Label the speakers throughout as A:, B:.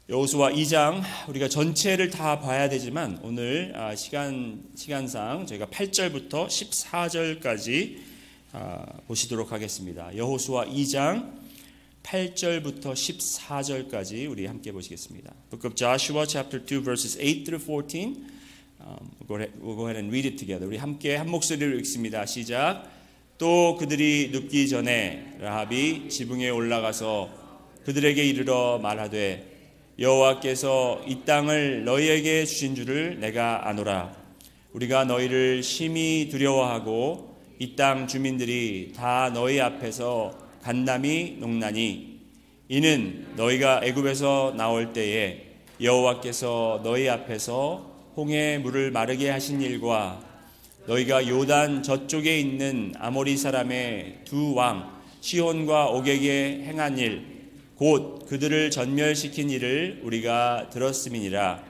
A: 여호수아 2장 우리가 전체를 다 봐야 되지만 오늘 시간상 저희가 8절부터 14절까지 보시도록 하겠습니다. 여호수아 2장 8절부터 14절까지 우리 함께 보시겠습니다. Book of Joshua chapter 2 verses 8 through 14. We'll go ahead and read it together. 우리 함께 한 목소리로 읽습니다. 시작. 또 그들이 눕기 전에 라합이 지붕에 올라가서 그들에게 이르러 말하되 여호와께서 이 땅을 너희에게 주신 줄을 내가 아노라. 우리가 너희를 심히 두려워하고 이 땅 주민들이 다 너희 앞에서 간담이 녹나니 이는 너희가 애굽에서 나올 때에 여호와께서 너희 앞에서 홍해 물을 마르게 하신 일과 너희가 요단 저쪽에 있는 아모리 사람의 두 왕 시혼과 옥에게 행한 일 곧 그들을 전멸시킨 일을 우리가 들었음이니라.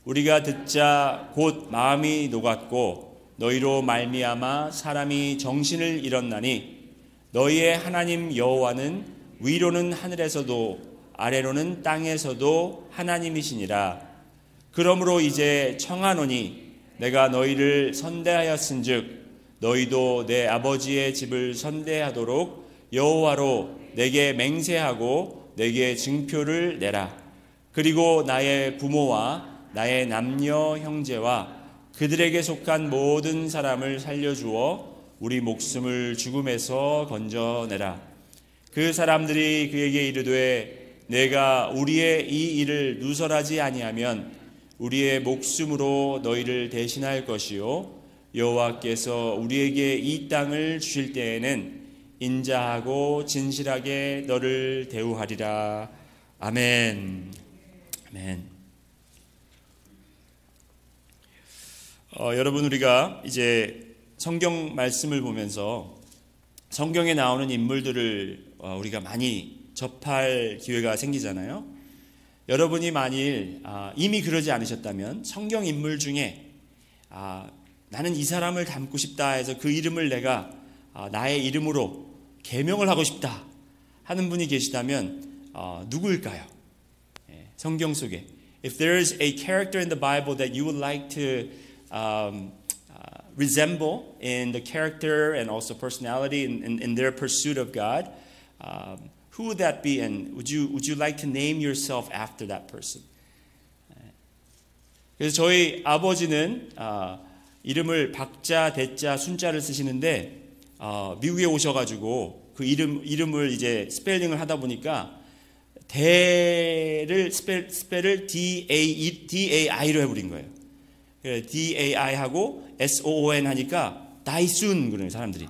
A: 우리가 듣자 곧 마음이 녹았고 너희로 말미암아 사람이 정신을 잃었나니 너희의 하나님 여호와는 위로는 하늘에서도 아래로는 땅에서도 하나님이시니라. 그러므로 이제 청하노니 내가 너희를 선대하였은즉 너희도 내 아버지의 집을 선대하도록 여호와로 내게 맹세하고 내게 증표를 내라. 그리고 나의 부모와 나의 남녀 형제와 그들에게 속한 모든 사람을 살려주어 우리 목숨을 죽음에서 건져내라. 그 사람들이 그에게 이르되 내가 우리의 이 일을 누설하지 아니하면 우리의 목숨으로 너희를 대신할 것이요 여호와께서 우리에게 이 땅을 주실 때에는 인자하고 진실하게 너를 대우하리라. 아멘. 아멘. 여러분 우리가 이제 성경 말씀을 보면서 성경에 나오는 인물들을 우리가 많이 접할 기회가 생기잖아요. 여러분이 만일 이미 그러지 않으셨다면 성경 인물 중에 나는 이 사람을 닮고 싶다 해서 그 이름을 내가 나의 이름으로 계명을 하고 싶다 하는 분이 계시다면 누구일까요? 성경 속에 If there is a character in the Bible that you would like to resemble in the character and also personality in their pursuit of God, who would that be, and would you like to name yourself after that person? 그래서 저희 아버지는 이름을 박자, 대자, 순자를 쓰시는데 미국에 오셔가지고 그 이름을 이제 스펠링을 하다 보니까 대를 스펠을 DAI로 해버린 거예요. DAI 하고 SOON 하니까 다이순 그러는 사람들이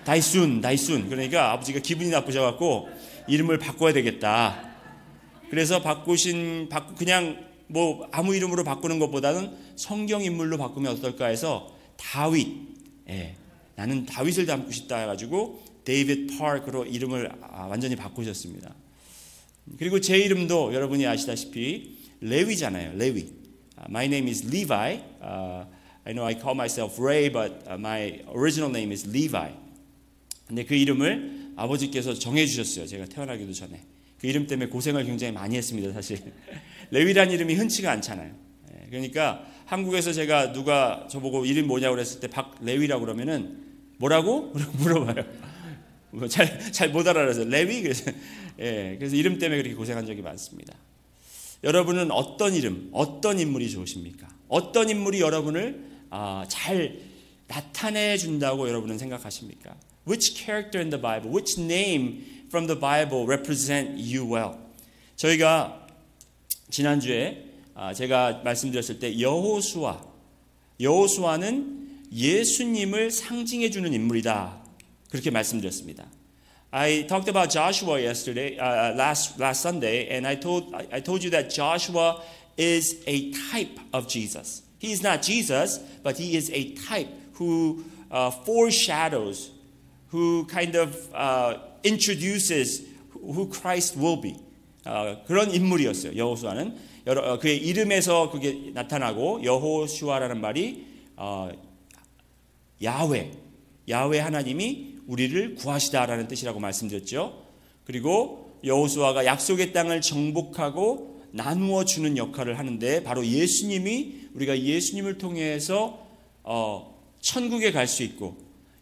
A: 다이순 그러니까 아버지가 기분이 나쁘셔갖고 이름을 바꿔야 되겠다. 그래서 그냥 뭐 아무 이름으로 바꾸는 것보다는 성경 인물로 바꾸면 어떨까 해서 다윗. 나는 다윗을 닮고 싶다 해가지고 데이비드 파크로 이름을 완전히 바꾸셨습니다. 그리고 제 이름도 여러분이 아시다시피 레위잖아요. 레위. My name is Levi. I know I call myself Ray, but my original name is Levi. 근데 그 이름을 아버지께서 정해주셨어요. 제가 태어나기도 전에. 그 이름 때문에 고생을 굉장히 많이 했습니다. 사실. 레위라는 이름이 흔치가 않잖아요. 그러니까 한국에서 제가 누가 저보고 이름 뭐냐고 그랬을 때 박레위라고 그러면은 뭐라고? 물어봐요. 잘 못 알아서 레위? 그래서 이름 때문에 그렇게 고생한 적이 많습니다. 여러분은 어떤 이름, 어떤 인물이 좋으십니까? 어떤 인물이 여러분을 잘 나타내 준다고 여러분은 생각하십니까? Which character in the Bible, which name from the Bible represent you well? 저희가 지난주에 제가 말씀드렸을 때 여호수아는 예수님을 상징해 주는 인물이다. 그렇게 말씀드렸습니다. I talked about Joshua yesterday, last Sunday, and I told you that Joshua is a type of Jesus. He is not Jesus, but he is a type who foreshadows, who kind of introduces who Christ will be. 그런 인물이었어요. 여호수아는 그의 이름에서 그게 나타나고 여호수아라는 말이 야훼 하나님이 우리를 구하시다라는 뜻이라고 말씀드렸죠. 그리고 여호수아가 약속의 땅을 정복하고 나누어 주는 역할을 하는데 바로 예수님이 우리가 예수님을 통해서 천국에 갈 수 있고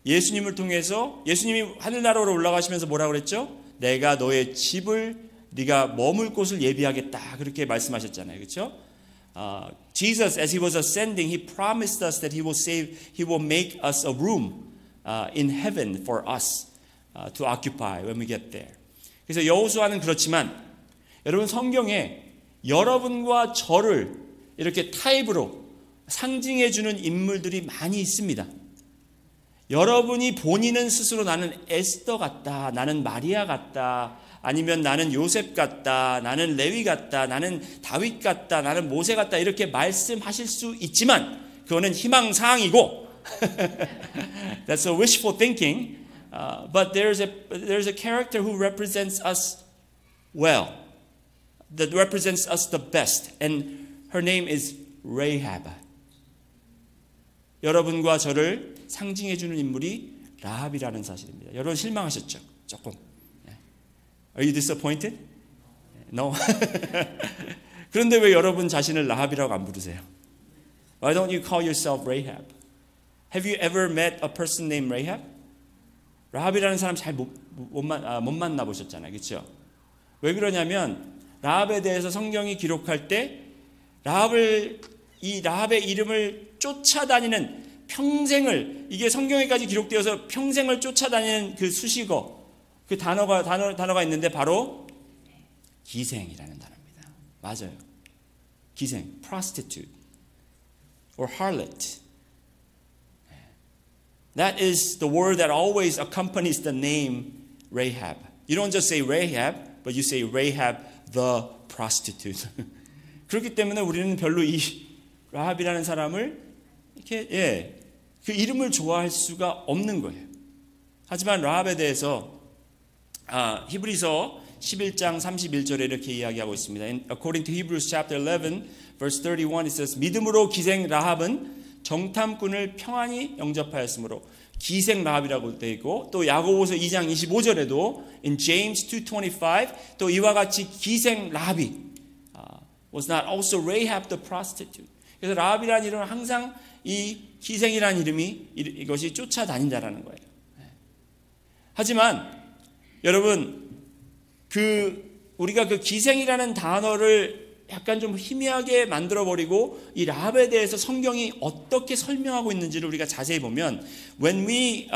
A: 예수님을 통해서 예수님이 하늘나라로 올라가시면서 뭐라고 그랬죠? 내가 너의 집을 네가 머물 곳을 예비하겠다 그렇게 말씀하셨잖아요. 그렇죠? Jesus, as he was ascending, he promised us that he will make us a room in heaven for us to occupy when we get there. 그래서 여호수아는 그렇지만 여러분 성경에 여러분과 저를 이렇게 타입으로 상징해 주는 인물들이 많이 있습니다. 여러분이 본인은 스스로 나는 에스더 같다, 나는 마리아 같다, 아니면 나는 요셉 같다, 나는 레위 같다, 나는 다윗 같다, 나는 모세 같다 이렇게 말씀하실 수 있지만 그거는 희망사항이고 that's a wishful thinking. But there's a character who represents us well, that represents us the best, and her name is Rahab. 여러분과 저를 상징해 주는 인물이 라합이라는 사실입니다. 여러분 실망하셨죠? 조금. Are you disappointed? No. 그런데 왜 여러분 자신을 라합이라고 안 부르세요? Why don't you call yourself Rahab? Have you ever met a person named Rahab? 라합이라는 사람 잘 못 만나보셨잖아요. 그렇죠? 왜 그러냐면 라합에 대해서 성경이 기록할 때 이 라합의 이름을 쫓아다니는 평생을 이게 성경에까지 기록되어서 평생을 쫓아다니는 그 수식어 그 단어가 있는데 바로 기생이라는 단어입니다. 맞아요. 기생, prostitute or harlot. That is the word that always accompanies the name Rahab. You don't just say Rahab, but you say Rahab the prostitute. 그렇기 때문에 우리는 별로 이 라합이라는 사람을 이렇게 그 이름을 좋아할 수가 없는 거예요. 하지만 라합에 대해서 히브리서 11장 31절에 이렇게 이야기하고 있습니다. According to Hebrews chapter 11 verse 31 it says 믿음으로 기생 라합은 정탐꾼을 평안히 영접하였으므로 기생 라합이라고 되어 있고 또 야고보서 2장 25절에도 in James 2:25 또 이와 같이 기생 라합이 was not also Rahab the prostitute. 그래서 라합이라는 이름은 항상 이 기생이라는 이름이 이것이 쫓아다닌다라는 거예요. 하지만 여러분 우리가 그 기생이라는 단어를 약간 좀 희미하게 만들어버리고 이 라합에 대해서 성경이 어떻게 설명하고 있는지를 우리가 자세히 보면 when we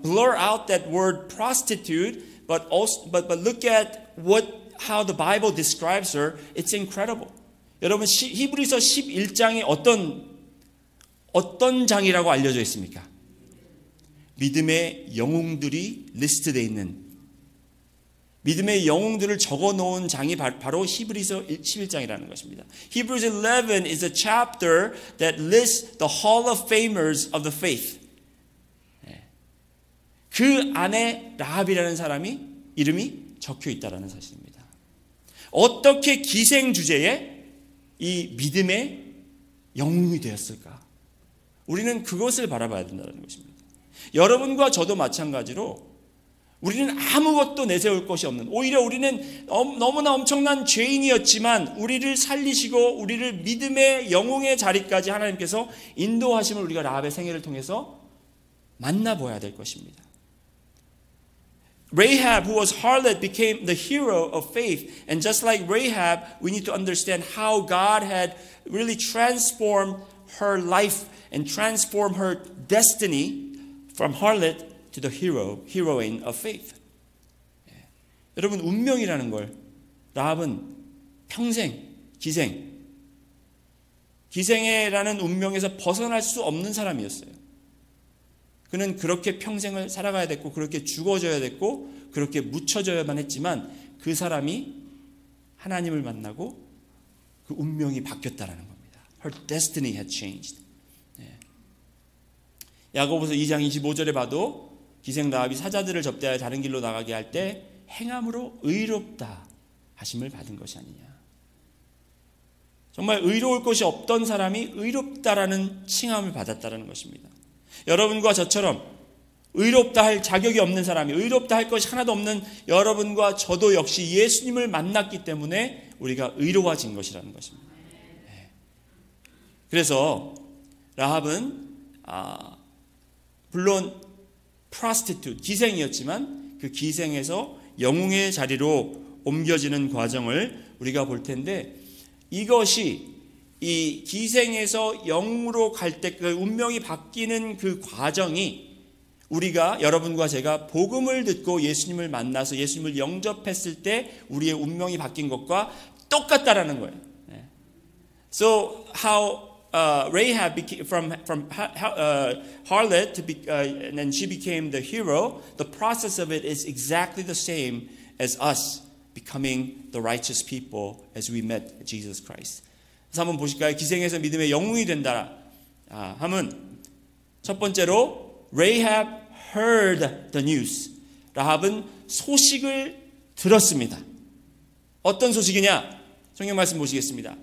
A: blur out that word prostitute but look at how the Bible describes her, it's incredible. 여러분 히브리서 11장이 어떤 장이라고 알려져 있습니까? 믿음의 영웅들이 리스트되어 있는 믿음의 영웅들을 적어놓은 장이 바로 히브리서 11장이라는 것입니다. Hebrews 11 is a chapter that lists the Hall of Famers of the faith. 그 안에 라합이라는 사람이 이름이 적혀 있다는 사실입니다. 어떻게 기생 주제에 이 믿음의 영웅이 되었을까? 우리는 그것을 바라봐야 된다는 것입니다. 여러분과 저도 마찬가지로 우리는 아무것도 내세울 것이 없는 오히려 우리는 너무나 엄청난 죄인이었지만 우리를 살리시고 우리를 믿음의 영웅의 자리까지 하나님께서 인도하심을 우리가 라합의 생애를 통해서 만나봐야 될 것입니다. Rahab, who was harlot, became the hero of faith. And just like Rahab, we need to understand how God had really transformed her life and transformed her destiny from harlot to the heroine of faith. 여러분 운명이라는 걸 라합은 평생 기생이라는 운명에서 벗어날 수 없는 사람이었어요. 그는 그렇게 평생을 살아가야 됐고 그렇게 죽어져야 됐고 그렇게 묻혀져야만 했지만 그 사람이 하나님을 만나고 그 운명이 바뀌었다라는 겁니다. Her destiny had changed. 야고보서 2장 25절에 봐도 기생 라합이 사자들을 접대하여 다른 길로 나가게 할 때 행함으로 의롭다 하심을 받은 것이 아니냐. 정말 의로울 것이 없던 사람이 의롭다라는 칭함을 받았다라는 것입니다. 여러분과 저처럼 의롭다 할 자격이 없는 사람이 의롭다 할 것이 하나도 없는 여러분과 저도 역시 예수님을 만났기 때문에 우리가 의로워진 것이라는 것입니다. 그래서 라합은 물론 프로스티튜트, 기생이었지만 그 기생에서 영웅의 자리로 옮겨지는 과정을 우리가 볼 텐데, 이것이 이 기생에서 영으로 갈 때 그 운명이 바뀌는 그 과정이 우리가, 여러분과 제가 복음을 듣고 예수님을 만나서 예수님을 영접했을 때 우리의 운명이 바뀐 것과 똑같다라는 거예요. So how Rahab became from harlot and then she became the hero. The process of it is exactly the same as us becoming the righteous people as we met Jesus Christ. 그래서 한번 보실까요? 기생에서 믿음의 영웅이 된다 하면 첫 번째로 Rahab heard the news. 라합은 소식을 들었습니다. 어떤 소식이냐? 성경 말씀 보시겠습니다.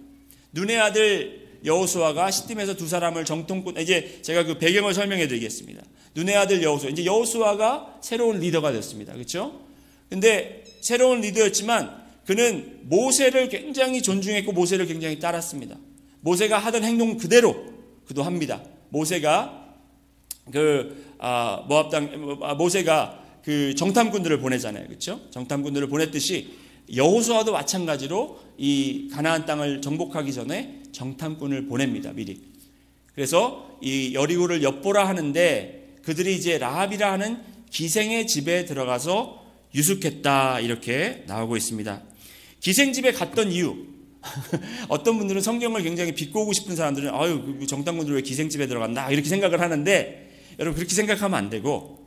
A: 눈의 아들 여호수아가 시딤에서 두 사람을 정통꾼, 이제 제가 그 배경을 설명해 드리겠습니다. 눈의 아들 여호수아, 이제 여호수아가 새로운 리더가 됐습니다. 그렇죠? 근데 새로운 리더였지만 그는 모세를 굉장히 존중했고 모세를 굉장히 따랐습니다. 모세가 하던 행동 그대로 그도 합니다. 모세가 모세가 그 정탐꾼들을 보내잖아요. 그렇죠? 정탐꾼들을 보냈듯이 여호수아도 마찬가지로 이 가나안 땅을 정복하기 전에 정탐꾼을 보냅니다. 미리. 그래서 이 여리고를 엿보라 하는데 그들이 이제 라합이라 하는 기생의 집에 들어가서 유숙했다, 이렇게 나오고 있습니다. 기생 집에 갔던 이유. 어떤 분들은 성경을 굉장히 비꼬고 싶은 사람들은 그 정탐꾼들 왜 기생 집에 들어간다 이렇게 생각을 하는데, 여러분 그렇게 생각하면 안 되고,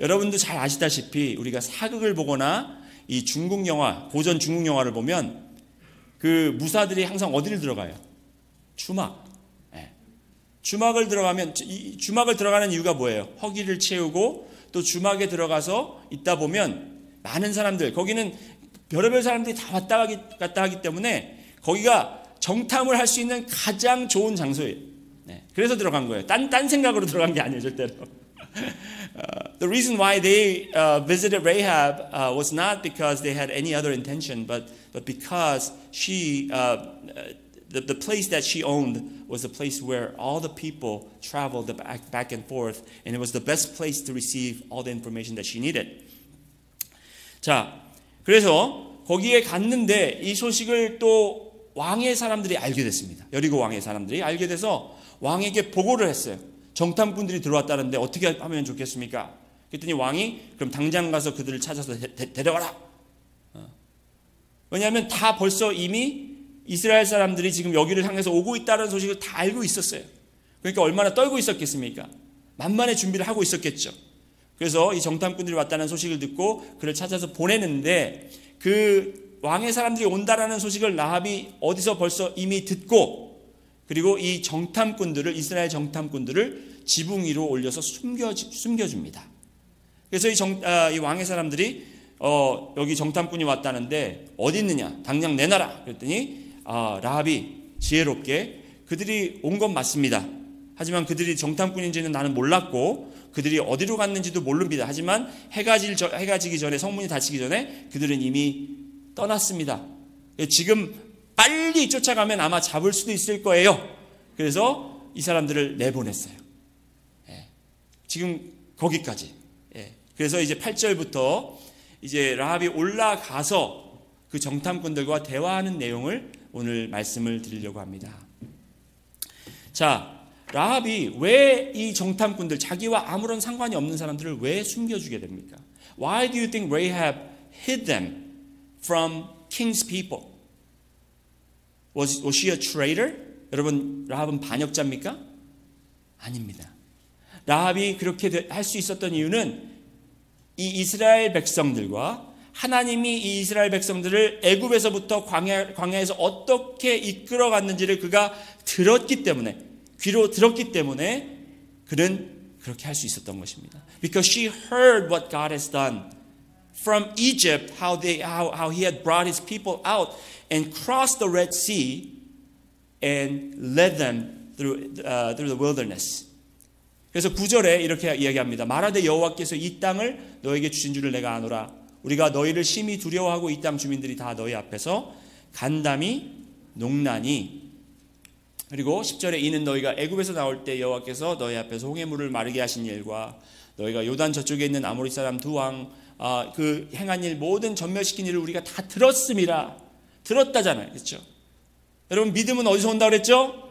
A: 여러분도 잘 아시다시피 우리가 사극을 보거나 이 중국 영화, 고전 중국 영화를 보면 그 무사들이 항상 어디를 들어가요? 주막. 주막을 들어가면, 주막을 들어가는 이유가 뭐예요? 허기를 채우고 또 주막에 들어가서 있다 보면 많은 사람들, 거기는 별의별 사람들이 다 왔다 갔다 하기 때문에 거기가 정탐을 할 수 있는 가장 좋은 장소예요. 그래서 들어간 거예요. 딴 생각으로 들어간 게 아니에요, 절대로. The reason why they visited Rahab was not because they had any other intention, but because she, the place that she owned was a place where all the people traveled back and forth, and it was the best place to receive all the information that she needed. 자, 그래서 거기에 갔는데 이 소식을 또 왕의 사람들이 알게 됐습니다. 여리고 왕의 사람들이 알게 돼서 왕에게 보고를 했어요. 정탐꾼들이 들어왔다는데 어떻게 하면 좋겠습니까? 그랬더니 왕이 그럼 당장 가서 그들을 찾아서 데려와라. 왜냐하면 다 벌써 이미 이스라엘 사람들이 지금 여기를 향해서 오고 있다는 소식을 다 알고 있었어요. 그러니까 얼마나 떨고 있었겠습니까? 만반의 준비를 하고 있었겠죠. 그래서 이 정탐꾼들이 왔다는 소식을 듣고 그를 찾아서 보내는데, 그 왕의 사람들이 온다라는 소식을 라합이 어디서 벌써 이미 듣고, 그리고 이 정탐꾼들을, 이스라엘 정탐꾼들을 지붕 위로 올려서 숨겨줍니다. 그래서 이 왕의 사람들이 여기 정탐꾼이 왔다는데 어디 있느냐, 당장 내놔라. 그랬더니 라합이 지혜롭게 그들이 온 건 맞습니다. 하지만 그들이 정탐꾼인지는 나는 몰랐고 그들이 어디로 갔는지도 모릅니다. 하지만 해가 지기 전에, 성문이 닫히기 전에 그들은 이미 떠났습니다. 지금 빨리 쫓아가면 아마 잡을 수도 있을 거예요. 그래서 이 사람들을 내보냈어요. 지금 거기까지. 그래서 이제 8절부터 이제 라합이 올라가서 그 정탐꾼들과 대화하는 내용을 오늘 말씀을 드리려고 합니다. 자, 라합이 왜 이 정탐꾼들, 자기와 아무런 상관이 없는 사람들을 왜 숨겨주게 됩니까? Why do you think Rahab hid them from king's people? Was she a traitor? 여러분, 라합은 반역자입니까? 아닙니다. 라합이 그렇게 할 수 있었던 이유는 이 이스라엘 백성들과 하나님이 이 이스라엘 백성들을 애굽에서부터 광야에서 어떻게 이끌어갔는지를 그가 들었기 때문에, 귀로 들었기 때문에 그는 그렇게 할 수 있었던 것입니다. Because she heard what God has done from Egypt, how he had brought his people out and crossed the Red Sea and led them through the wilderness. 그래서 9절에 이렇게 이야기합니다. 말하되 여호와께서 이 땅을 너에게 주신 줄을 내가 아노라. 우리가 너희를 심히 두려워하고 이 땅 주민들이 다 너희 앞에서 간담이 농나니. 그리고 10절에 이는 너희가 애굽에서 나올 때 여호와께서 너희 앞에서 홍해물을 마르게 하신 일과 너희가 요단 저쪽에 있는 아모리 사람 두 왕 그 행한 일 모든 전멸시킨 일을 우리가 다 들었음이라. 들었다잖아요. 그렇죠? 여러분 믿음은 어디서 온다고 그랬죠?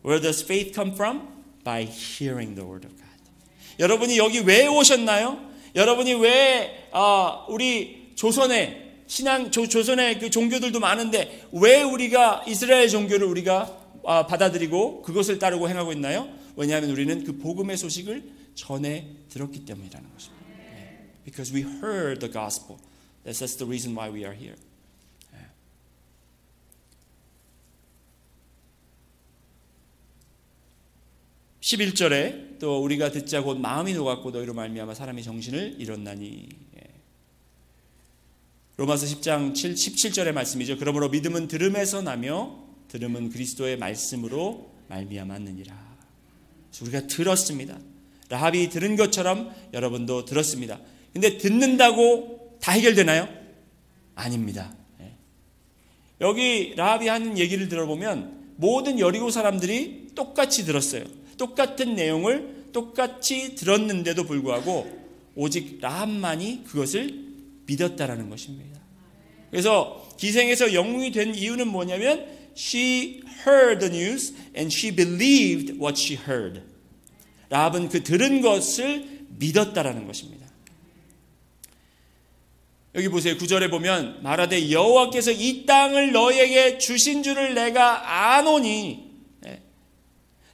A: Where does faith come from? By hearing the word of God. 여러분이 여기 왜 오셨나요? 여러분이 왜 우리 조선의 신앙 조선의 그 종교들도 많은데 왜 우리가 이스라엘 종교를 우리가 받아들이고 그것을 따르고 행하고 있나요? 왜냐하면 우리는 그 복음의 소식을 전해 들었기 때문이라는 것입니다. Because we heard the gospel. That's the reason why we are here. 11절에 또 우리가 듣자 곧 마음이 녹았고 너희로 말미암아 사람이 정신을 잃었나니. 로마서 10장 17절의 말씀이죠. 그러므로 믿음은 들음에서 나며 들음은 그리스도의 말씀으로 말미암았느니라. 우리가 들었습니다. 라합이 들은 것처럼 여러분도 들었습니다. 근데 듣는다고 다 해결되나요? 아닙니다. 여기 라합이 하는 얘기를 들어보면 모든 여리고 사람들이 똑같이 들었어요. 똑같은 내용을 똑같이 들었는데도 불구하고 오직 라합만이 그것을 믿었다라는 것입니다. 그래서 기생에서 영웅이 된 이유는 뭐냐면 She heard the news and she believed what she heard. 라합은 그 들은 것을 믿었다라는 것입니다. 여기 보세요. 9절에 보면 말하되 여호와께서 이 땅을 너희에게 주신 줄을 내가 아노니.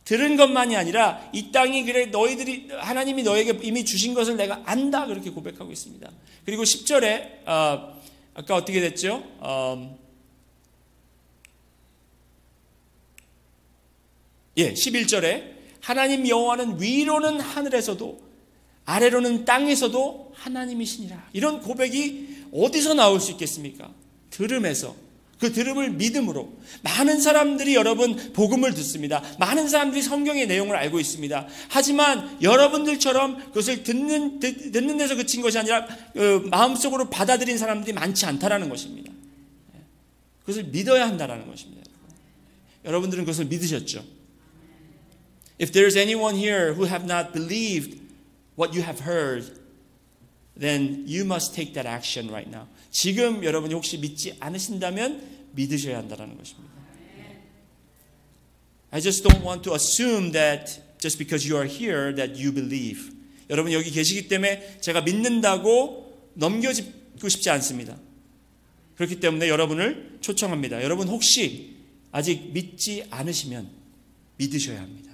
A: 들은 것만이 아니라 이 땅이 그래 너희들이 하나님이 너에게 이미 주신 것을 내가 안다 그렇게 고백하고 있습니다. 그리고 10절에 아까 어떻게 됐죠? 11절에 하나님 여호와는 위로는 하늘에서도 아래로는 땅에서도 하나님이시니라. 이런 고백이 어디서 나올 수 있겠습니까? 들음에서. 그 들음을 믿음으로. 많은 사람들이 여러분 복음을 듣습니다. 많은 사람들이 성경의 내용을 알고 있습니다. 하지만 여러분들처럼 그것을 듣는 데서 그친 것이 아니라 마음속으로 받아들인 사람들이 많지 않다라는 것입니다. 그것을 믿어야 한다라는 것입니다. 여러분들은 그것을 믿으셨죠? If there is anyone here who have not believed what you have heard, then you must take that action right now. 지금 여러분이 혹시 믿지 않으신다면 믿으셔야 한다는 것입니다. I just don't want to assume that just because you are here that you believe. 여러분 여기 계시기 때문에 제가 믿는다고 넘겨짚고 싶지 않습니다. 그렇기 때문에 여러분을 초청합니다. 여러분 혹시 아직 믿지 않으시면 믿으셔야 합니다.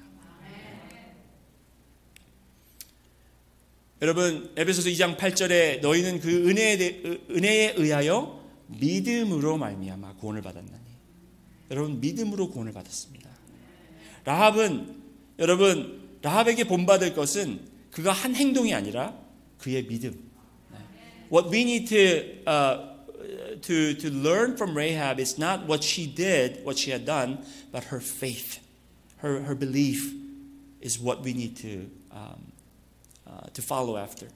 A: 여러분 에베소서 2장 8절에 너희는 그 은혜에 의하여 믿음으로 말미암아 구원을 받았나니. 여러분 믿음으로 구원을 받았습니다. 라합에게 본받을 것은 그가 한 행동이 아니라 그의 믿음. What we need to learn from Rahab is not what she did, what she had done, but her faith, her belief is what we need to follow after.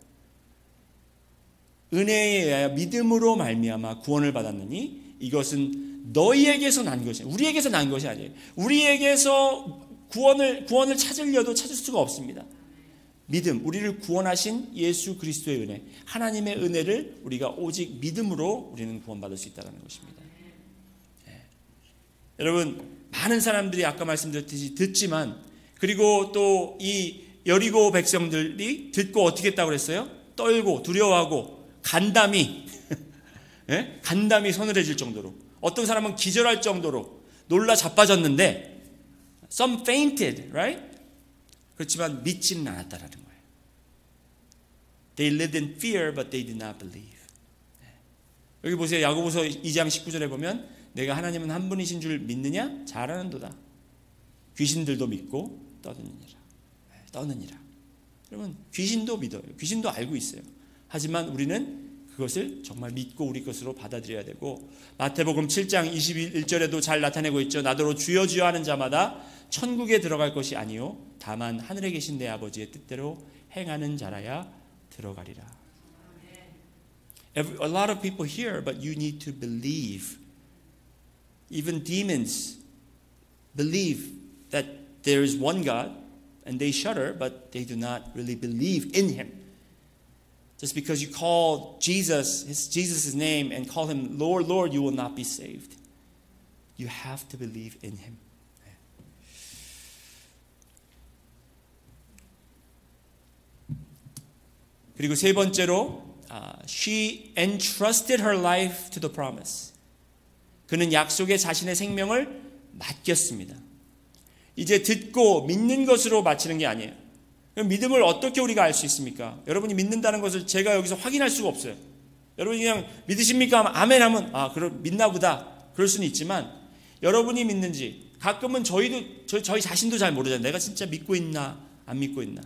A: 은혜에 의하여 믿음으로 말미암아 구원을 받았느니 이것은 너희에게서 난 것이 아니에요. 우리에게서 난 것이 아니에요. 우리에게서 구원을 찾으려도 찾을 수가 없습니다. 믿음, 우리를 구원하신 예수 그리스도의 은혜, 하나님의 은혜를 우리가 오직 믿음으로 우리는 구원받을 수 있다는 것입니다. 여러분 많은 사람들이 아까 말씀드렸듯이 듣지만 그리고 또 이 여리고 백성들이 듣고 어떻게 했다고 그랬어요? 떨고 두려워하고 간담이 간담이 서늘해질 정도로 어떤 사람은 기절할 정도로 놀라 자빠졌는데 some fainted, right? 그렇지만 믿지는 않았다라는 거예요. They lived in fear but they did not believe. 여기 보세요. 야고보서 2장 19절에 보면 내가 하나님은 한 분이신 줄 믿느냐? 잘하는도다. 귀신들도 믿고 떠느니라. 여러분 귀신도 믿어요. 귀신도 알고 있어요. 하지만 우리는 그것을 정말 믿고 우리 것으로 받아들여야 되고 마태복음 7장 21절에도 잘 나타내고 있죠. 나더러 주여 주여 하는 자마다 천국에 들어갈 것이 아니요 다만 하늘에 계신 내 아버지의 뜻대로 행하는 자라야 들어가리라. A lot of people hear, but you need to believe even demons believe that there is one God and they shudder, but they do not really believe in him. Just because you call Jesus' name and call him Lord, Lord, you will not be saved. You have to believe in him. 그리고 세 번째로 she entrusted her life to the promise. 그는 약속에 자신의 생명을 맡겼습니다. 이제 듣고 믿는 것으로 마치는 게 아니에요. 그럼 믿음을 어떻게 우리가 알 수 있습니까? 여러분이 믿는다는 것을 제가 여기서 확인할 수가 없어요. 여러분이 그냥 믿으십니까? 하면 아멘 하면 그럼 믿나 보다. 그럴 수는 있지만 여러분이 믿는지 가끔은 저희 자신도 잘 모르잖아요. 내가 진짜 믿고 있나 안 믿고 있나.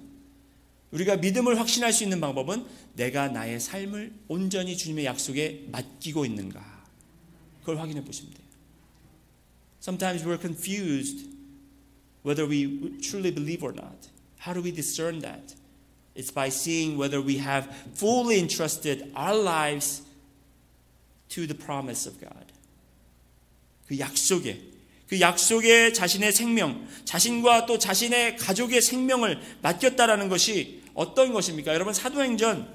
A: 우리가 믿음을 확신할 수 있는 방법은 내가 나의 삶을 온전히 주님의 약속에 맡기고 있는가. 그걸 확인해 보시면 돼요. Sometimes we're confused whether we truly believe or not. How do we discern that? It's by seeing whether we have fully entrusted our lives to the promise of God. 그 약속에 자신의 생명, 자신과 또 자신의 가족의 생명을 맡겼다라는 것이 어떤 것입니까? 여러분 사도행전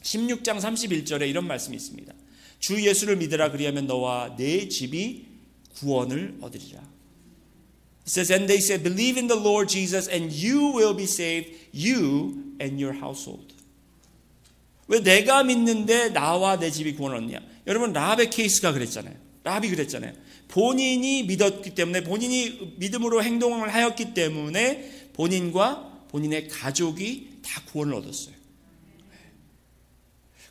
A: 16장 31절에 이런 말씀이 있습니다. 주 예수를 믿으라 그리하면 너와 내 집이 구원을 얻으리라. It says, and they said, believe in the Lord Jesus and you will be saved, you and your household. 왜 내가 믿는데 나와 내 집이 구원을 얻느냐? 여러분 라합의 케이스가 그랬잖아요. 라합이 그랬잖아요. 본인이 믿었기 때문에 본인이 믿음으로 행동을 하였기 때문에 본인과 본인의 가족이 다 구원을 얻었어요.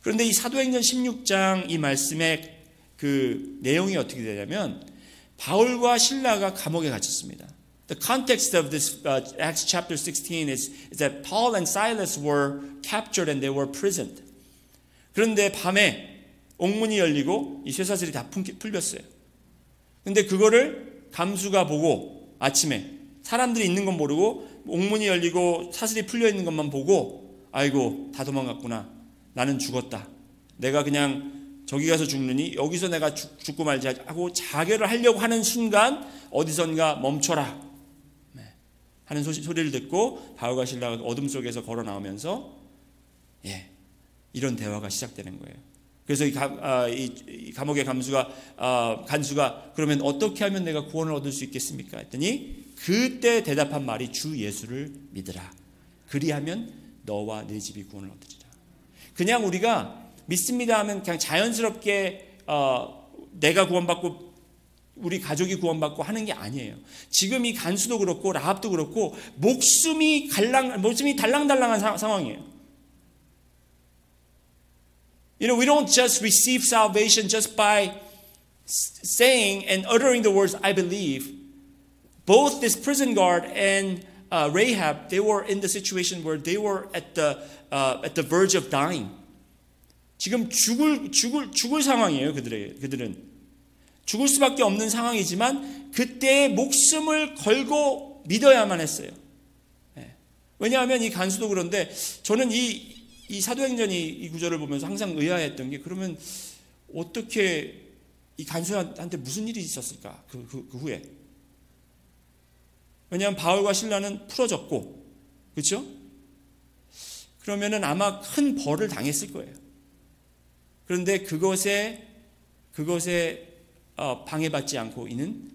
A: 그런데 이 사도행전 16장 이 말씀의 그 내용이 어떻게 되냐면 바울과 실라가 감옥에 갇혔습니다. The context of this Acts chapter 16 is that Paul and Silas were captured and they were imprisoned. 그런데 밤에 옥문이 열리고 이 쇠사슬이 다 풀렸어요. 근데 그거를 감수가 보고 아침에 사람들이 있는 건 모르고 옥문이 열리고 사슬이 풀려 있는 것만 보고 아이고 다 도망갔구나. 나는 죽었다. 내가 그냥 저기 가서 죽느니 여기서 내가 죽고 말지 하고 자결을 하려고 하는 순간 어디선가 멈춰라 하는 소리를 듣고 바울과 실라가 어둠 속에서 걸어 나오면서 이런 대화가 시작되는 거예요. 그래서 이 감옥의 간수가 그러면 어떻게 하면 내가 구원을 얻을 수 있겠습니까? 했더니 그때 대답한 말이 주 예수를 믿으라. 그리하면 너와 네 집이 구원을 얻으리라. 그냥 우리가 믿습니다 하면 그냥 자연스럽게 내가 구원받고 우리 가족이 구원받고 하는 게 아니에요. 지금 이 간수도 그렇고 라합도 그렇고 목숨이 달랑달랑한 상황이에요. You know, we don't just receive salvation just by saying and uttering the words, I believe. Both this prison guard and Rahab, they were in the situation where they were at the verge of dying. 지금 죽을 상황이에요. 그들은 죽을 수밖에 없는 상황이지만 그때의 목숨을 걸고 믿어야만 했어요. 왜냐하면 이 간수도 그런데 저는 이 사도행전이 이 구절을 보면서 항상 의아했던 게 그러면 어떻게 이 간수한테 무슨 일이 있었을까? 그 후에. 왜냐하면 바울과 실라는 풀어졌고, 그렇죠? 그러면은 아마 큰 벌을 당했을 거예요. 그런데 그것에 방해받지 않고 이는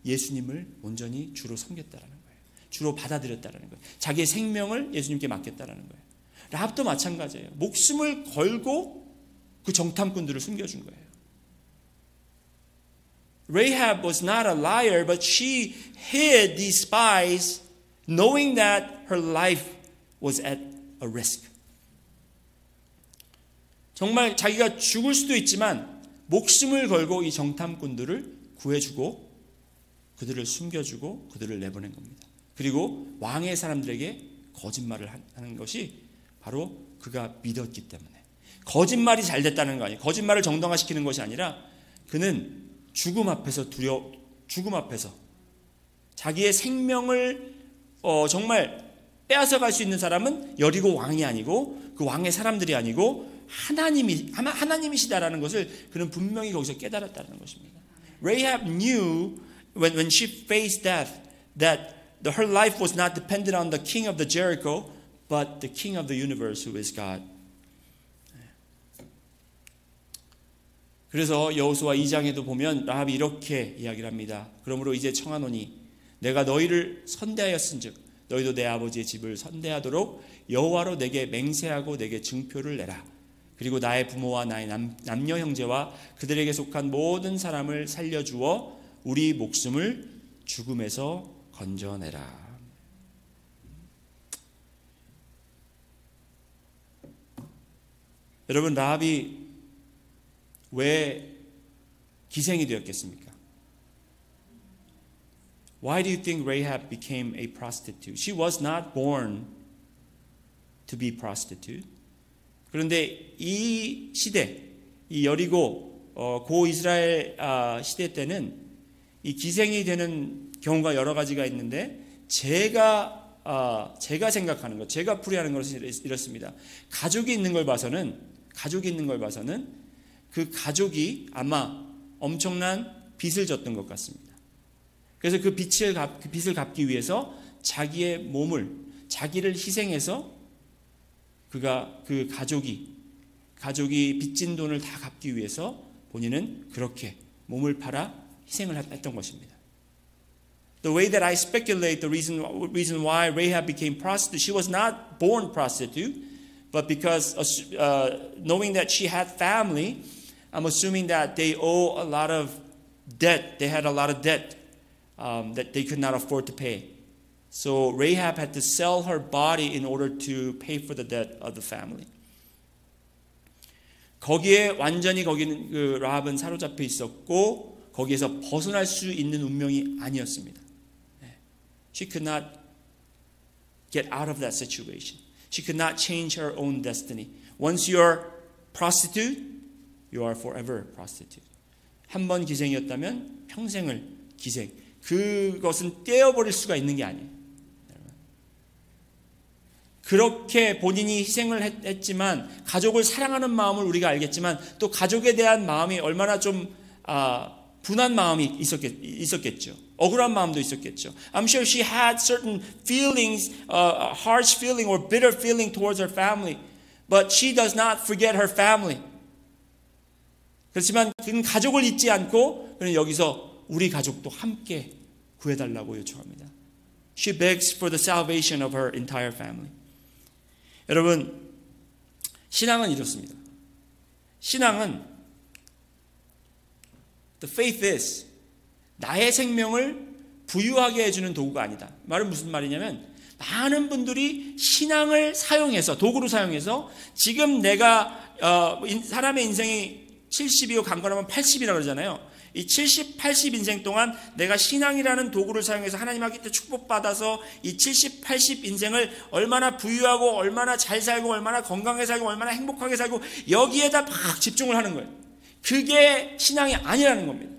A: 예수님을 온전히 주로 섬겼다라는 거예요. 주로 받아들였다라는 거예요. 자기의 생명을 예수님께 맡겼다라는 거예요. 라합도 마찬가지예요. 목숨을 걸고 그 정탐꾼들을 숨겨준 거예요. Rahab was not a liar, but she hid these spies knowing that her life was at a risk. 정말 자기가 죽을 수도 있지만 목숨을 걸고 이 정탐꾼들을 구해주고 그들을 숨겨주고 그들을 내보낸 겁니다. 그리고 왕의 사람들에게 거짓말을 하는 것이 바로 그가 믿었기 때문에. 거짓말이 잘 됐다는 거 아니에요. 거짓말을 정당화시키는 것이 아니라 그는 죽음 앞에서 죽음 앞에서 자기의 생명을 정말 빼앗아갈 수 있는 사람은 여리고 왕이 아니고 그 왕의 사람들이 아니고 하나님이시다라는 것을 그는 분명히 거기서 깨달았다는 것입니다. Rahab knew when she faced death that her life was not dependent on the king of the Jericho, but the king of the universe, who is God. 그래서 여호수아 2장에도 보면 라합이 이렇게 이야기를 합니다. 그러므로 이제 청하노니 내가 너희를 선대하였은즉 너희도 내 아버지의 집을 선대하도록 여호와로 내게 맹세하고 내게 증표를 내라. 그리고 나의 부모와 나의 남녀 형제와 그들에게 속한 모든 사람을 살려주어 우리 목숨을 죽음에서 건져내라. 여러분, 라합이 왜 기생이 되었겠습니까? Why do you think Rahab became a prostitute? She was not born to be prostitute. 그런데 이 시대, 이 여리고 고 이스라엘 시대 때는 이 기생이 되는 경우가 여러 가지가 있는데 제가 생각하는 것, 제가 풀이하는 것은 이렇습니다. 가족이 있는 걸 봐서는 그 가족이 아마 엄청난 빚을 졌던 것 같습니다. 그래서 그 빚을 갚기 위해서 자기의 몸을, 자기를 희생해서 그 가족이 빚진 돈을 다 갚기 위해서 본인은 그렇게 몸을 팔아 희생을 했던 것입니다. The way that I speculate the reason why Rahab became prostitute, she was not born prostitute, but because knowing that she had family, I'm assuming that they owe a lot of debt. They had a lot of debt that they could not afford to pay. So Rahab had to sell her body in order to pay for the debt of the family. 거기에 완전히 거기는 그 라합은 사로잡혀 있었고 거기에서 벗어날 수 있는 운명이 아니었습니다. She could not get out of that situation. She could not change her own destiny. Once you're prostitute, you are forever prostitute. 한 번 기생이었다면 평생을 기생. 그것은 떼어버릴 수가 있는 게 아니에요. 그렇게 본인이 희생을 했지만 가족을 사랑하는 마음을 우리가 알겠지만 또 가족에 대한 마음이 얼마나 좀 분한 마음이 있었겠죠. 억울한 마음도 있었겠죠. I'm sure she had certain feelings, harsh feeling or bitter feeling towards her family. But she does not forget her family. 그렇지만 그는 가족을 잊지 않고 그는 여기서 우리 가족도 함께 구해달라고 요청합니다. She begs for the salvation of her entire family. 여러분, 신앙은 이렇습니다. 신앙은 the faith is 나의 생명을 부유하게 해주는 도구가 아니다. 말은 무슨 말이냐면 많은 분들이 신앙을 사용해서 도구로 사용해서 지금 내가 사람의 인생이 70이고 강건하면 80이라고 그러잖아요. 이 70, 80 인생 동안 내가 신앙이라는 도구를 사용해서 하나님께 축복받아서 이 70, 80 인생을 얼마나 부유하고 얼마나 잘 살고 얼마나 건강하게 살고 얼마나 행복하게 살고 여기에다 막 집중을 하는 거예요. 그게 신앙이 아니라는 겁니다.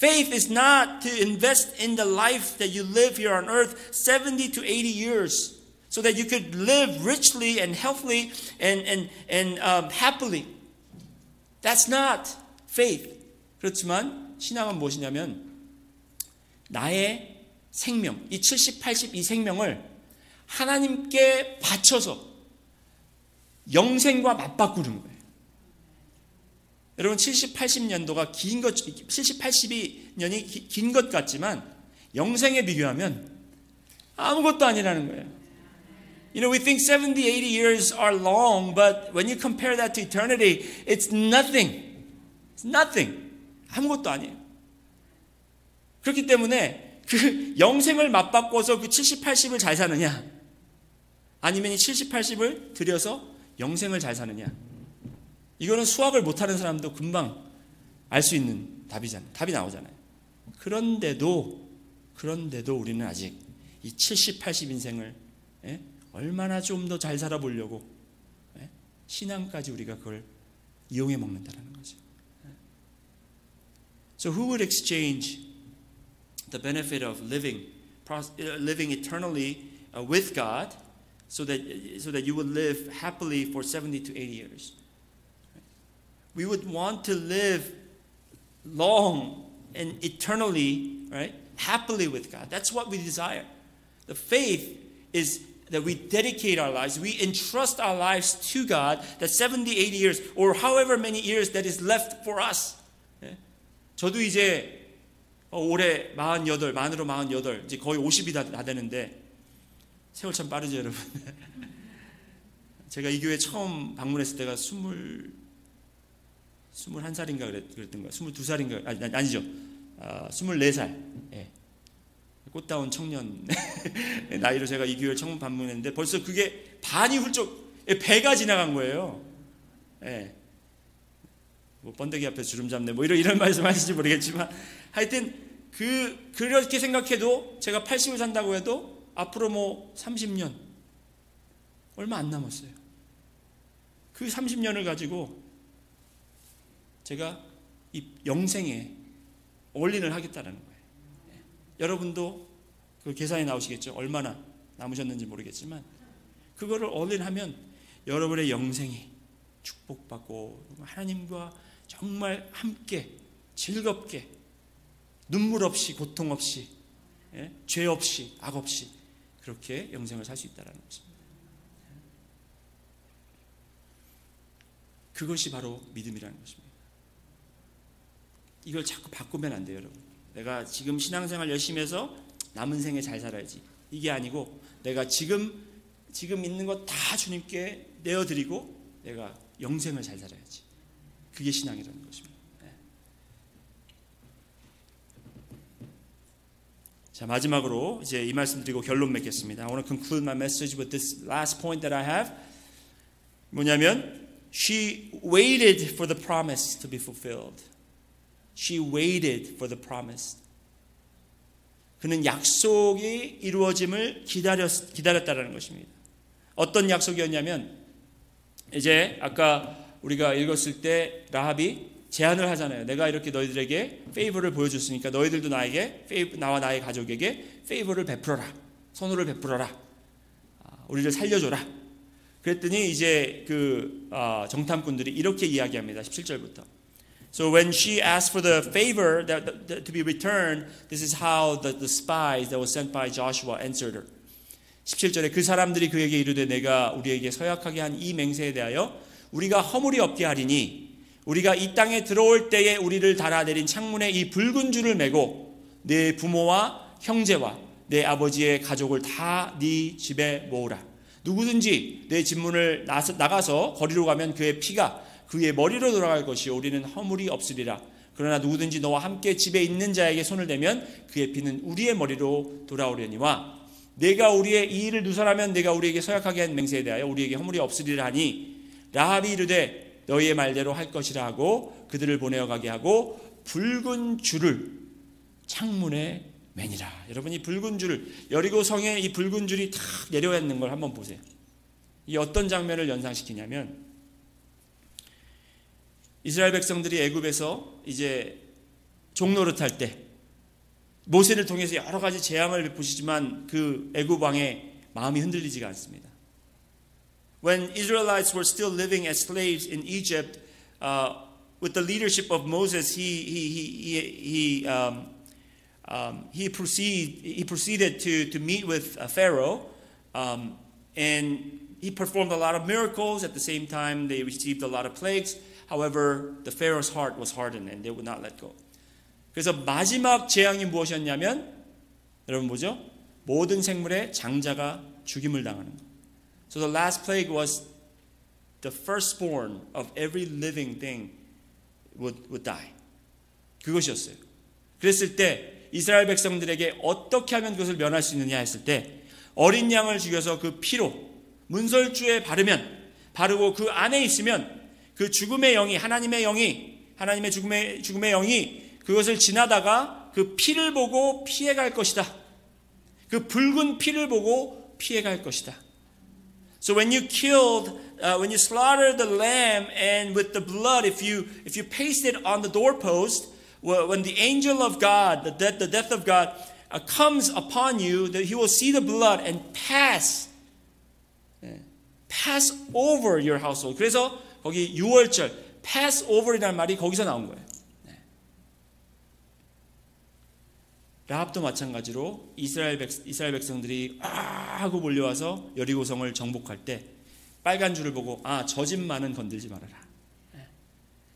A: Faith is not to invest in the life that you live here on earth 70 to 80 years so that you could live richly and healthily and happily. That's not faith. 그렇지만 신앙은 무엇이냐면 나의 생명, 이 70, 80 이 생명을 하나님께 바쳐서 영생과 맞바꾸는 거예요. 여러분 70, 80년도가 70, 80년이 긴 것 같지만 영생에 비교하면 아무것도 아니라는 거예요. You know, we think 70, 80 years are long, but when you compare that to eternity, it's nothing. It's nothing. 아무것도 아니에요. 그렇기 때문에 그 영생을 맞바꿔서 그 70, 80을 잘 사느냐 아니면 이 70, 80을 들여서 영생을 잘 사느냐 이거는 수학을 못하는 사람도 금방 알 수 있는 답이잖아요. 답이 나오잖아요. 그런데도 우리는 아직 이 70, 80 인생을 얼마나 좀 더 잘 살아보려고 신앙까지 우리가 그걸 이용해 먹는다는 거죠. So who would exchange the benefit of living eternally with God so that you would live happily for 70 to 80 years? We would want to live long and eternally, right, happily with God. That's what we desire. The faith is that we dedicate our lives, we entrust our lives to God, that 70, 80 years, or however many years that is left for us. 저도 이제 올해 48, 만으로 48, 이제 거의 50이 다 되는데, 세월 참 빠르죠, 여러분. 제가 이 교회 처음 방문했을 때가 21살인가 그랬던 거예요. 22살인가, 아니죠. 24살. 예. 꽃다운 청년 나이로 제가 이 교회를 처음 방문했는데 벌써 그게 반이 훌쩍 배가 지나간 거예요. 예. 뭐 번데기 앞에 주름 잡네 뭐 이런 말씀 하실지 모르겠지만 하여튼 그렇게 생각해도 제가 80을 산다고 해도 앞으로 뭐 30년 얼마 안 남았어요. 그 30년을 가지고 제가 이 영생에 올인을 하겠다는 거예요. 여러분도 그 계산이 나오시겠죠. 얼마나 남으셨는지 모르겠지만 그거를 올인하면 여러분의 영생이 축복받고 하나님과 정말 함께 즐겁게 눈물 없이 고통 없이 죄 없이 악 없이 그렇게 영생을 살 수 있다는 것입니다. 그것이 바로 믿음이라는 것입니다. 이걸 자꾸 바꾸면 안 돼요, 여러분. 내가 지금 신앙생활 열심히 해서 남은 생에 잘 살아야지. 이게 아니고 내가 지금 있는 거 다 주님께 내어드리고 내가 영생을 잘 살아야지. 그게 신앙이라는 것입니다. 자, 마지막으로 이제 이 말씀 드리고 결론 맺겠습니다. I want to conclude my message with this last point that I have. 뭐냐면 She waited for the promise to be fulfilled. She waited for the promise. 그는 약속이 이루어짐을 기다렸다라는 것입니다. 어떤 약속이었냐면 이제 아까 우리가 읽었을 때 라합이 제안을 하잖아요. 내가 이렇게 너희들에게 페이버를 보여줬으니까 너희들도 나와 나의 가족에게 페이버를 베풀어라. 선호를 베풀어라. 우리를 살려줘라. 그랬더니 이제 정탐꾼들이 이렇게 이야기합니다. 17절부터. So when she asked for the favor to be returned, this is how the spies that was sent by Joshua answered her. 17절에 그 사람들이 그에게 이르되 내가 우리에게 서약하게 한 이 맹세에 대하여 우리가 허물이 없게 하리니 우리가 이 땅에 들어올 때에 우리를 달아내린 창문에 이 붉은 줄을 매고 내 부모와 형제와 내 아버지의 가족을 다 네 집에 모으라. 누구든지 내 집문을 나가서 거리로 가면 그의 피가 그의 머리로 돌아갈 것이요 우리는 허물이 없으리라. 그러나 누구든지 너와 함께 집에 있는 자에게 손을 대면 그의 피는 우리의 머리로 돌아오려니와 내가 우리의 이 일을 누설하면 내가 우리에게 서약하게 한 맹세에 대하여 우리에게 허물이 없으리라 하니 라합이 이르되 너희의 말대로 할 것이라 하고 그들을 보내어 가게 하고 붉은 줄을 창문에 매니라. 여러분 이 붉은 줄을 여리고 성에 이 붉은 줄이 탁 내려와 있는 걸 한번 보세요. 이 어떤 장면을 연상시키냐면 이스라엘 백성들이 애굽에서 이제 종노릇할 때 모세를 통해서 여러 가지 재앙을 베푸시지만 그 애굽 왕의 마음이 흔들리지가 않습니다. When Israelites were still living as slaves in Egypt, with the leadership of Moses, he proceeded to meet with Pharaoh, and he performed a lot of miracles. At the same time, they received a lot of plagues. However, the Pharaoh's heart was hardened, and they would not let go. 그래서 마지막 재앙이 무엇이었냐면, 여러분 뭐죠? 모든 생물의 장자가 죽임을 당하는 것. So the last plague was the firstborn of every living thing would die. 그것이었어요. 그랬을 때 이스라엘 백성들에게 어떻게 하면 그것을 면할 수 있느냐 했을 때 어린 양을 죽여서 그 피로 문설주에 바르고 그 안에 있으면 그 죽음의 영이 하나님의 죽음의 영이 그것을 지나다가 그 피를 보고 피해갈 것이다. 그 붉은 피를 보고 피해갈 것이다. So when you slaughtered the lamb and with the blood, if you paste it on the doorpost, when the angel of God, the death of God, comes upon you, that he will see the blood and pass over your household. 그래서 거기 6월절 pass over이라는 말이 거기서 나온 거예요. 라합도 마찬가지로 이스라엘 백성들이 하고 몰려와서 여리고성을 정복할 때 빨간 줄을 보고 저 집만은 건들지 말아라.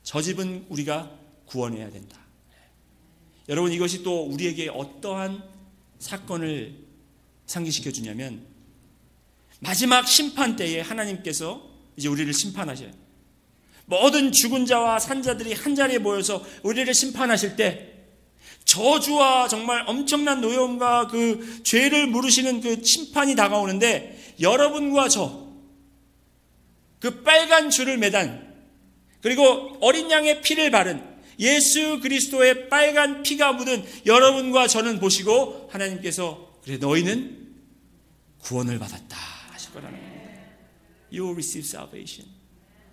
A: 저 집은 우리가 구원해야 된다. 여러분, 이것이 또 우리에게 어떠한 사건을 상기시켜 주냐면 마지막 심판 때에 하나님께서 이제 우리를 심판하셔요. 모든 죽은 자와 산 자들이 한자리에 모여서 우리를 심판하실 때 저주와 정말 엄청난 노여움과 그 죄를 물으시는 그 심판이 다가오는데 여러분과 저, 그 빨간 줄을 매단, 그리고 어린 양의 피를 바른 예수 그리스도의 빨간 피가 묻은 여러분과 저는 보시고 하나님께서 그래 너희는 구원을 받았다 하실 거라는 겁니다. You will receive salvation.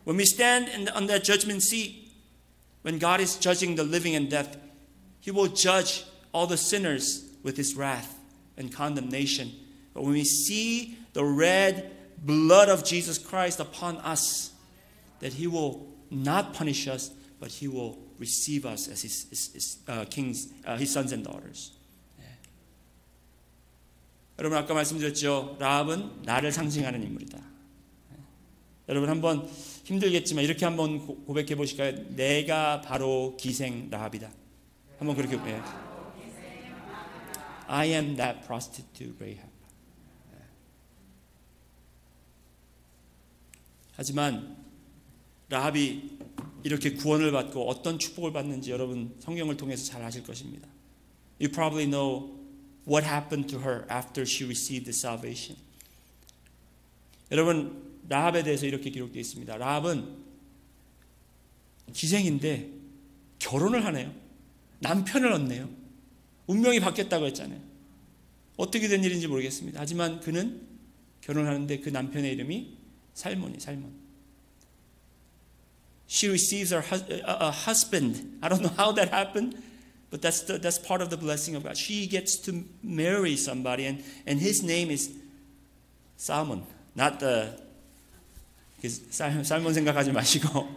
A: When we stand on that judgment seat, when God is judging the living and dead, He will judge all the sinners with His wrath and condemnation. But when we see the red blood of Jesus Christ upon us, that He will not punish us, but He will receive us as His sons and daughters. 여러분, 아까 말씀드렸죠. 라합은 나를 상징하는 인물이다. 여러분, 한번 힘들겠지만 이렇게 한번 고백해 보실까요? 내가 바로 기생 라합이다. 한번 그렇게 해요. I am that prostitute Rahab. 하지만 라합이 이렇게 구원을 받고 어떤 축복을 받는지 여러분 성경을 통해서 잘 아실 것입니다. You probably know what happened to her after she received the salvation. 여러분, 라합에 대해서 이렇게 기록되어 있습니다. 라합은 기생인데 결혼을 하네요. 남편을 얻네요. 운명이 바뀌었다고 했잖아요. 어떻게 된 일인지 모르겠습니다. 하지만 그는 결혼하는데 그 남편의 이름이 살몬이 살몬. She receives a husband. I don't know how that happened, but that's part of the blessing of God. She gets to marry somebody, and his name is Salmon, not the 살몬 생각하지 마시고.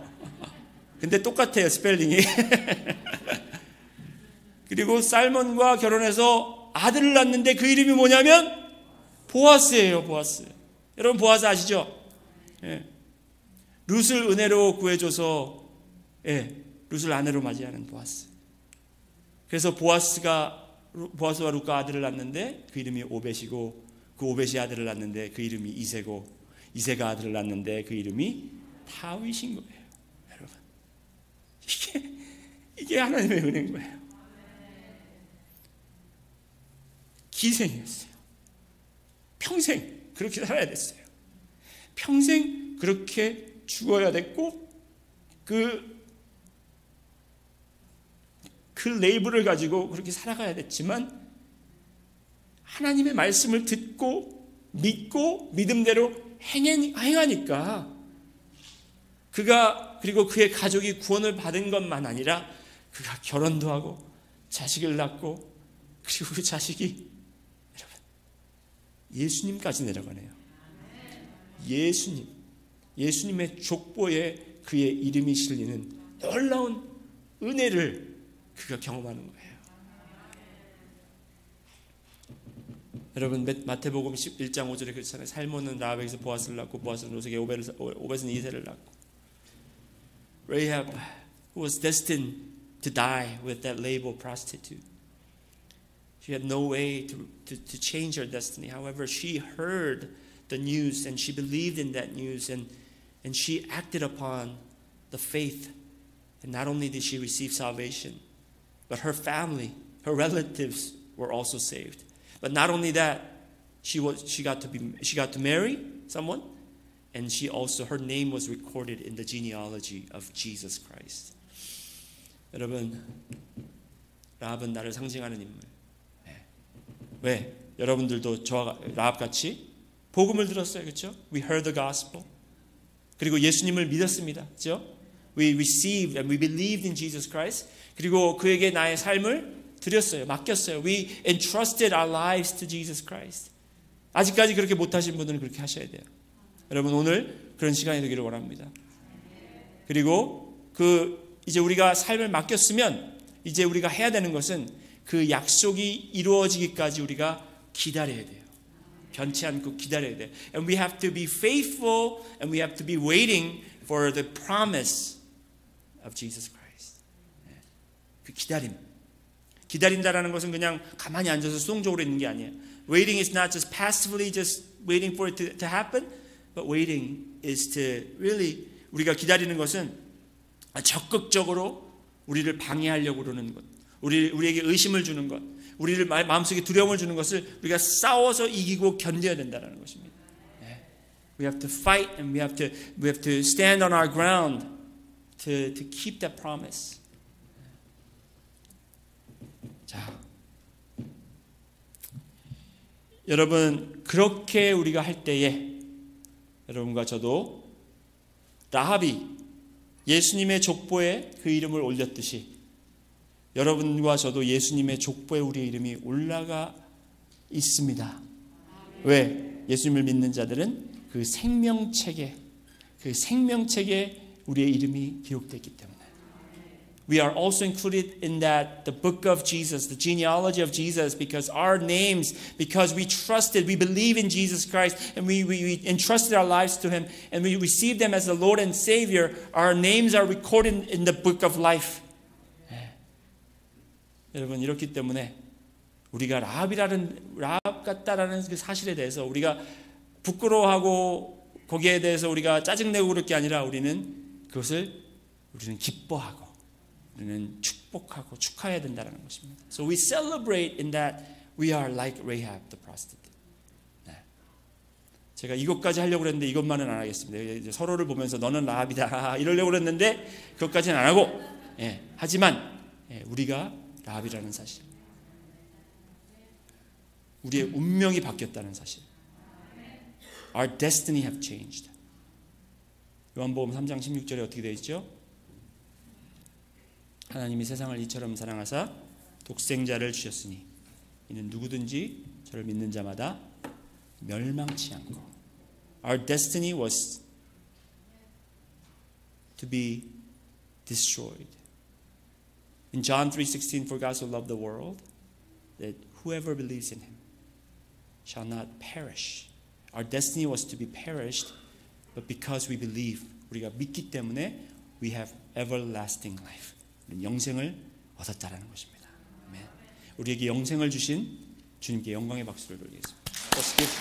A: 근데 똑같아요, 스펠링이. 그리고 살몬과 결혼해서 아들을 낳는데 그 이름이 뭐냐면 보아스예요, 보아스. 여러분, 보아스 아시죠? 예. 룻을 은혜로 구해줘서 룻을 아내로 맞이하는 보아스. 그래서 보아스와 룻과 아들을 낳는데 그 이름이 오벳이고, 그 오벳이 아들을 낳는데 그 이름이 이세고, 이세가 아들을 낳는데 그 이름이 다윗인 거예요. 여러분, 이게 하나님의 은혜인 거예요. 기생이었어요. 평생 그렇게 살아야 됐어요. 평생 그렇게 죽어야 됐고, 그 레이블을 가지고 그렇게 살아가야 됐지만 하나님의 말씀을 듣고 믿고 믿음대로 행하니까 그가, 그리고 그의 가족이 구원을 받은 것만 아니라 그가 결혼도 하고 자식을 낳고, 그리고 그 자식이 여러분 예수님까지 내려가네요. 예수님의 족보에 그의 이름이 실리는 놀라운 은혜를 그가 경험하는 거예요. 여러분, 마태복음 11장 5절에 그렇잖아요. 살몬은 라합에게서 보아스를 낳고, 보아스는 룻에게 오벳은 이세를 낳고. Rahab, who was destined to die with that label prostitute. She had no way to change her destiny. However, she heard the news and she believed in that news, and she acted upon the faith. And not only did she receive salvation, but her family, her relatives were also saved. But not only that, she got to marry someone, and her name was recorded in the genealogy of Jesus Christ. 여러분, 라합은 나를 상징하는 인물. 왜? 여러분들도 저와 라합 같이 복음을 들었어요, 그렇죠? We heard the gospel. 그리고 예수님을 믿었습니다, 그렇죠? We received and we believed in Jesus Christ. 그리고 그에게 나의 삶을 드렸어요, 맡겼어요. We entrusted our lives to Jesus Christ. 아직까지 그렇게 못하신 분들은 그렇게 하셔야 돼요. 여러분, 오늘 그런 시간이 되기를 원합니다. 그리고 이제 우리가 삶을 맡겼으면 이제 우리가 해야 되는 것은 그 약속이 이루어지기까지 우리가 기다려야 돼요. 변치 않고 기다려야 돼요. And we have to be faithful and we have to be waiting for the promise of Jesus Christ. 그 기다린다라는 것은 그냥 가만히 앉아서 수동적으로 있는 게 아니에요. Waiting is not just passively just waiting for it to happen, but waiting is to really 우리가 기다리는 것은 적극적으로 우리를 방해하려고 그러는 것, 우리에게 의심을 주는 것, 우리를 마음속에 두려움을 주는 것을 우리가 싸워서 이기고 견뎌야 된다는 것입니다. We have to fight and we have to stand on our ground to keep that promise. 자, 여러분 그렇게 우리가 할 때에 여러분과 저도 라합이 예수님의 족보에 그 이름을 올렸듯이 여러분과 저도 예수님의 족보에 우리의 이름이 올라가 있습니다. 왜? 예수님을 믿는 자들은 그 생명책에 우리의 이름이 기록되어 있기 때문에. We are also included in that, the book of Jesus, the genealogy of Jesus, because our names, because we trusted, we believe in Jesus Christ, and we entrusted our lives to Him, and we received Him as the Lord and Savior, our names are recorded in the book of life. 여러분 이렇기 때문에 우리가 라합 같다라는 그 사실에 대해서 우리가 부끄러워하고 거기에 대해서 우리가 짜증내고 그럴 게 아니라 우리는 기뻐하고 우리는 축복하고 축하해야 된다는 것입니다. So we celebrate in that we are like Rahab the prostitute. 네. 제가 이것까지 하려고 했는데 이것만은 안 하겠습니다. 이제 서로를 보면서 너는 라합이다 이러려고 했는데 그것까지는 안 하고 하지만 우리가 라합이라는 사실, 우리의 운명이 바뀌었다는 사실, Our destiny have changed. 요한복음 3장 16절에 어떻게 되어 있죠? 하나님이 세상을 이처럼 사랑하사 독생자를 주셨으니 이는 누구든지 저를 믿는 자마다 멸망치 않고. Our destiny was to be destroyed. In John 3:16, for God so loved the world that whoever believes in Him shall not perish. Our destiny was to be perished, but because we believe, 우리가 믿기 때문에 we have everlasting life. 영생을 얻었다라는 것입니다. 아멘. 우리에게 영생을 주신 주님께 영광의 박수를 돌리겠습니다. Let's give.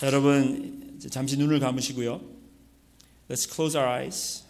A: 여러분 잠시 눈을 감으시고요. Let's close our eyes.